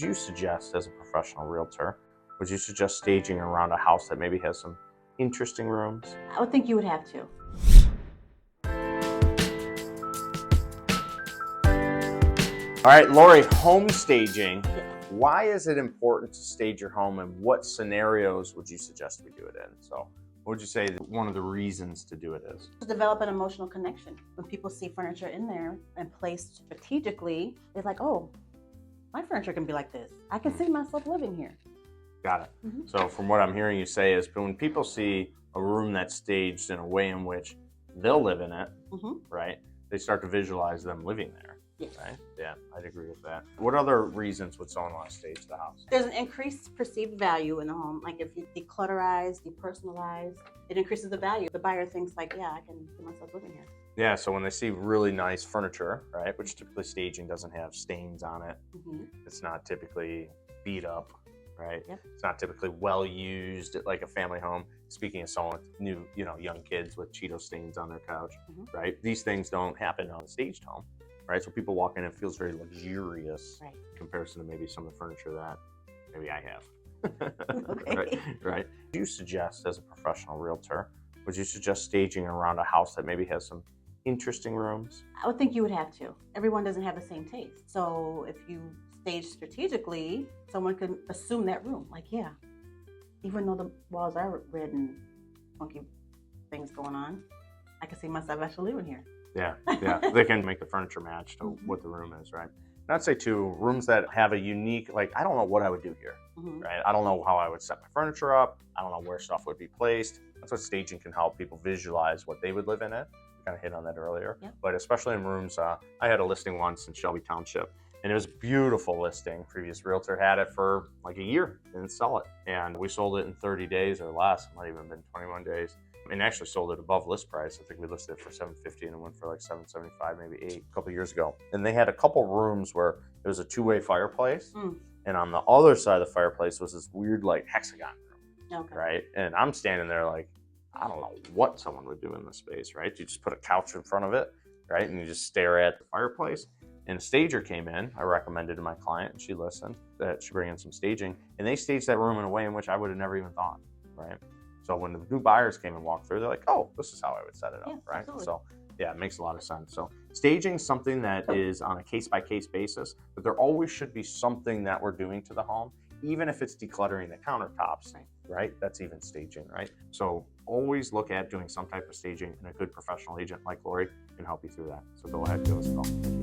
Would you suggest, as a professional realtor, would you suggest staging around a house that maybe has some interesting rooms? I would think you would have to. All right, Lori, home staging. Yeah. Why is it important to stage your home, and what scenarios would you suggest we do it in? So what would you say that one of the reasons to do it is? To develop an emotional connection. When people see furniture in there and placed strategically, they're like, oh, my furniture can be like this. I can see myself living here. Got it. So from what I'm hearing you say is when people see a room that's staged in a way in which they'll live in it, right? They start to visualize them living there. Yes. Right? Yeah, I'd agree with that. What other reasons would someone want to stage the house? There's an increased perceived value in the home. Like if you declutterize, depersonalize, it increases the value. The buyer thinks like, yeah, I can see myself living here. Yeah, so when they see really nice furniture, right, which typically staging doesn't have stains on it, it's not typically beat up, right? Yep. It's not typically well used like a family home. Speaking of someone with new, young kids with Cheeto stains on their couch, right? These things don't happen on a staged home, right? So people walk in and it feels very luxurious in comparison to maybe some of the furniture that maybe I have. right? Do you suggest, as a professional realtor, would you suggest staging around a house that maybe has some interesting rooms? I would think you would have to. Everyone doesn't have the same taste. So if you stage strategically, someone could assume that room. Like, yeah, even though the walls are red and funky things going on, I can see myself actually living here. Yeah. They can make the furniture match to what the room is, right? And I'd say too, rooms that have a unique, like, I don't know what I would do here, right? I don't know how I would set my furniture up. I don't know where stuff would be placed. That's what staging can help people visualize what they would live in it. We kind of hit on that earlier, but especially in rooms, I had a listing once in Shelby Township, and it was a beautiful listing. Previous realtor had it for like a year, didn't sell it. And we sold it in 30 days or less. It might even been 21 days. And actually sold it above list price. I think we listed it for $750 and it went for like $775, maybe $8 a couple years ago. And they had a couple rooms where it was a two-way fireplace. And on the other side of the fireplace was this weird like hexagon room, right? And I'm standing there like, I don't know what someone would do in this space, right? You just put a couch in front of it, right? And you just stare at the fireplace. And a stager came in, I recommended to my client, and she listened, that she bring in some staging. And they staged that room in a way in which I would have never even thought, right? So when the new buyers came and walked through, they're like, oh, this is how I would set it up, right? Absolutely. So yeah, it makes a lot of sense. So staging is something that is on a case-by-case basis, but there always should be something that we're doing to the home, even if it's decluttering the countertops, right? That's even staging, right? So always look at doing some type of staging, and a good professional agent like Lori can help you through that. So go ahead, give us a call.